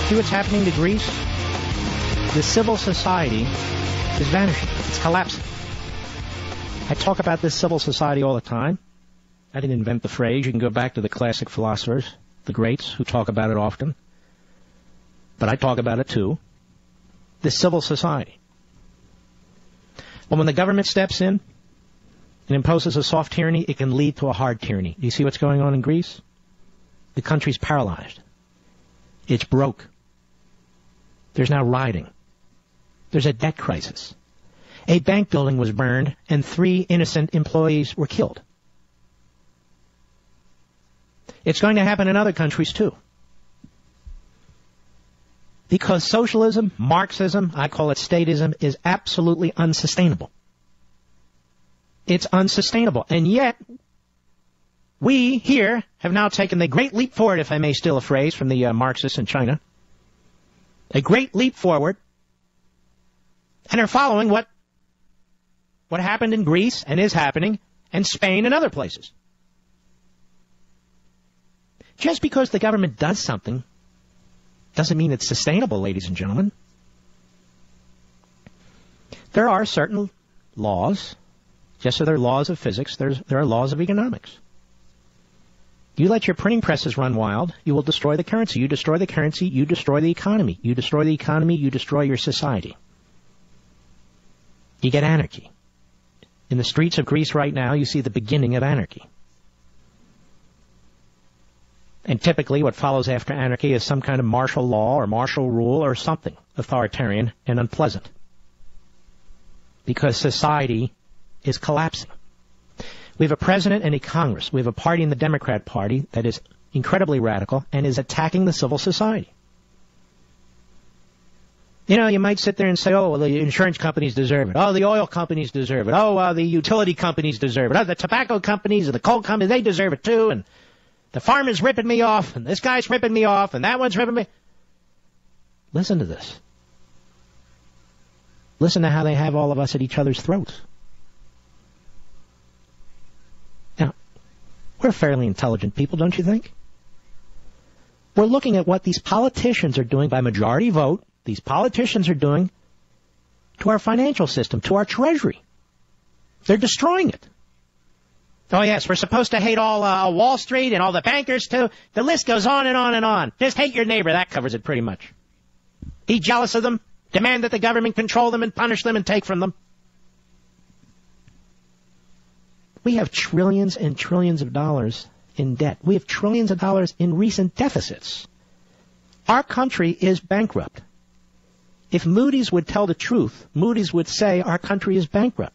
See what's happening to Greece? The civil society is vanishing. It's collapsing. I talk about this civil society all the time. I didn't invent the phrase. You can go back to the classic philosophers, the greats, who talk about it often. But I talk about it too. This civil society. Well, when the government steps in and imposes a soft tyranny, it can lead to a hard tyranny. Do you see what's going on in Greece? The country's paralyzed. It's broke. There's now rioting. There's a debt crisis. A bank building was burned, and 3 innocent employees were killed. It's going to happen in other countries, too. Because socialism, Marxism, I call it statism, is absolutely unsustainable. It's unsustainable. And yet, we here have now taken the great leap forward, if I may steal a phrase from the Marxists in China, a great leap forward, and are following what happened in Greece and is happening, and Spain and other places. Just because the government does something doesn't mean it's sustainable, ladies and gentlemen. There are certain laws, just as there are laws of physics, there are laws of economics. You let your printing presses run wild, you will destroy the currency. You destroy the currency, you destroy the economy. You destroy the economy, you destroy your society. You get anarchy. In the streets of Greece right now, you see the beginning of anarchy. And typically what follows after anarchy is some kind of martial law or martial rule or something authoritarian and unpleasant. Because society is collapsing. We have a president and a Congress. We have a party in the Democrat Party that is incredibly radical and is attacking the civil society. You know, you might sit there and say, oh, well, the insurance companies deserve it. Oh, the oil companies deserve it. Oh, the utility companies deserve it. Oh, the tobacco companies and the coal companies, they deserve it too. And the farmer's ripping me off, and this guy's ripping me off, and that one's ripping me. Listen to this. Listen to how they have all of us at each other's throats. Now, we're fairly intelligent people, don't you think? We're looking at what these politicians are doing by majority vote. These politicians are doing to our financial system, to our treasury. They're destroying it. Oh, yes, we're supposed to hate all Wall Street and all the bankers, too. The list goes on and on and on. Just hate your neighbor. That covers it pretty much. Be jealous of them. Demand that the government control them and punish them and take from them. We have trillions and trillions of dollars in debt. We have trillions of dollars in recent deficits. Our country is bankrupt. If Moody's would tell the truth, Moody's would say our country is bankrupt.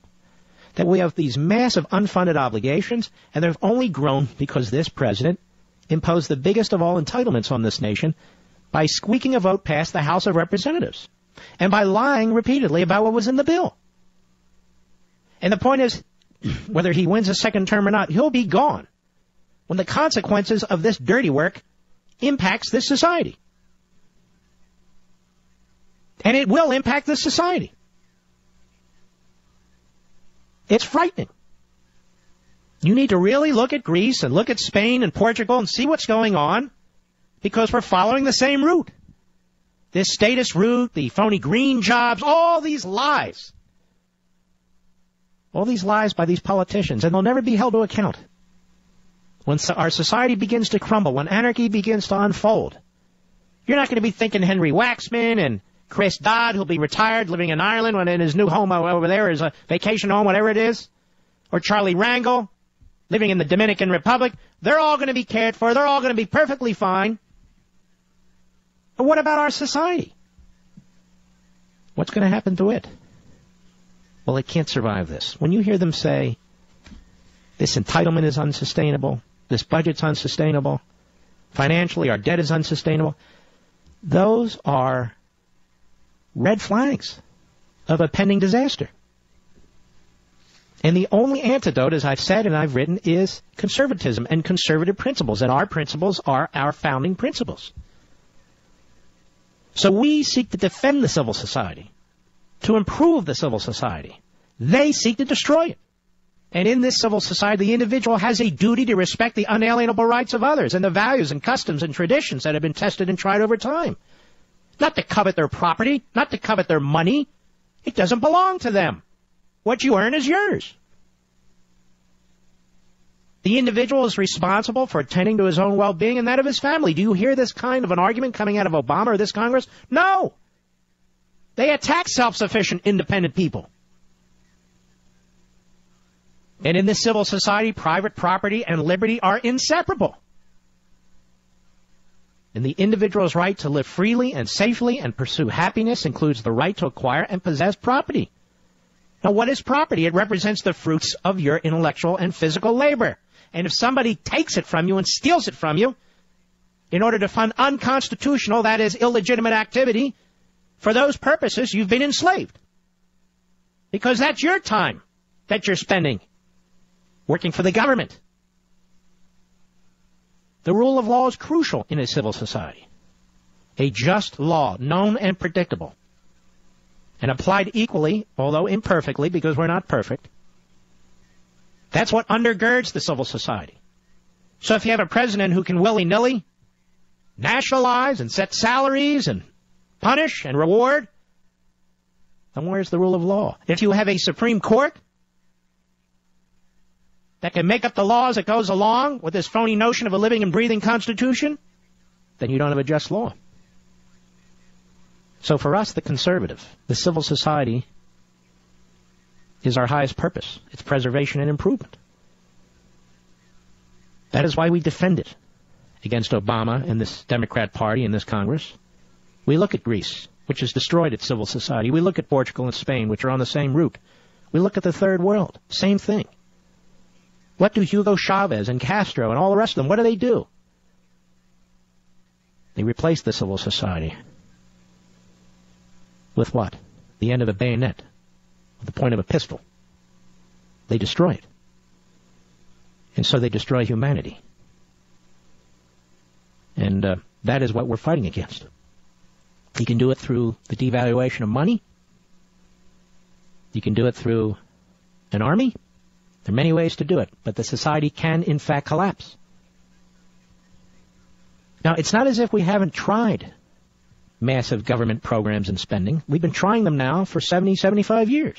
That we have these massive unfunded obligations, and they've only grown because this president imposed the biggest of all entitlements on this nation by squeaking a vote past the House of Representatives and by lying repeatedly about what was in the bill. And the point is, whether he wins a second term or not, he'll be gone when the consequences of this dirty work impacts this society. And it will impact this society. It's frightening. You need to really look at Greece and look at Spain and Portugal and see what's going on, because we're following the same route. This status route, the phony green jobs, all these lies. All these lies by these politicians, and they'll never be held to account. When our society begins to crumble, when anarchy begins to unfold, you're not going to be thinking Henry Waxman and Chris Dodd, who'll be retired, living in Ireland, when in his new home over there, his vacation home, whatever it is, or Charlie Rangel, living in the Dominican Republic. They're all going to be cared for. They're all going to be perfectly fine. But what about our society? What's going to happen to it? Well, it can't survive this. When you hear them say, this entitlement is unsustainable, this budget's unsustainable, financially our debt is unsustainable, those are red flags of a pending disaster. And the only antidote, as I've said and I've written, is conservatism and conservative principles. And our principles are our founding principles. So we seek to defend the civil society, to improve the civil society. They seek to destroy it. And in this civil society, the individual has a duty to respect the unalienable rights of others and the values and customs and traditions that have been tested and tried over time. Not to covet their property, not to covet their money. It doesn't belong to them. What you earn is yours. The individual is responsible for attending to his own well-being and that of his family. Do you hear this kind of an argument coming out of Obama or this Congress? No. They attack self-sufficient, independent people. And in this civil society, private property and liberty are inseparable. And the individual's right to live freely and safely and pursue happiness includes the right to acquire and possess property. Now, what is property? It represents the fruits of your intellectual and physical labor. And if somebody takes it from you and steals it from you in order to fund unconstitutional, that is, illegitimate activity, for those purposes, you've been enslaved. Because that's your time that you're spending working for the government. The rule of law is crucial in a civil society. A just law, known and predictable, and applied equally, although imperfectly, because we're not perfect. That's what undergirds the civil society. So if you have a president who can willy-nilly nationalize and set salaries and punish and reward, then where's the rule of law? If you have a Supreme Court that can make up the laws that goes along with this phony notion of a living and breathing Constitution, then you don't have a just law. So for us, the conservative, the civil society is our highest purpose. It's preservation and improvement. That is why we defend it against Obama and this Democrat Party and this Congress. We look at Greece, which has destroyed its civil society. We look at Portugal and Spain, which are on the same route. We look at the Third World, same thing. What do Hugo Chavez and Castro and all the rest of them, what do? They replace the civil society. With what? The end of a bayonet. With the point of a pistol. They destroy it. And so they destroy humanity. And that is what we're fighting against. You can do it through the devaluation of money. You can do it through an army. There are many ways to do it, but the society can, in fact, collapse. Now, it's not as if we haven't tried massive government programs and spending. We've been trying them now for 70, 75 years.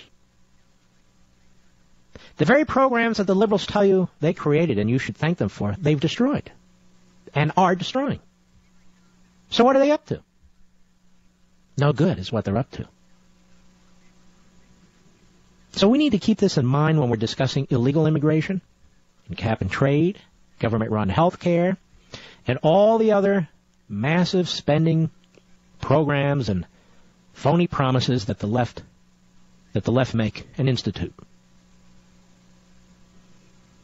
The very programs that the liberals tell you they created and you should thank them for, they've destroyed and are destroying. So what are they up to? No good is what they're up to. So we need to keep this in mind when we're discussing illegal immigration, and cap and trade, government-run health care, and all the other massive spending programs and phony promises that the left make and institute.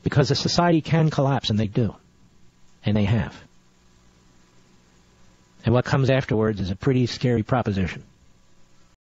Because a society can collapse, and they do. And they have. And what comes afterwards is a pretty scary proposition.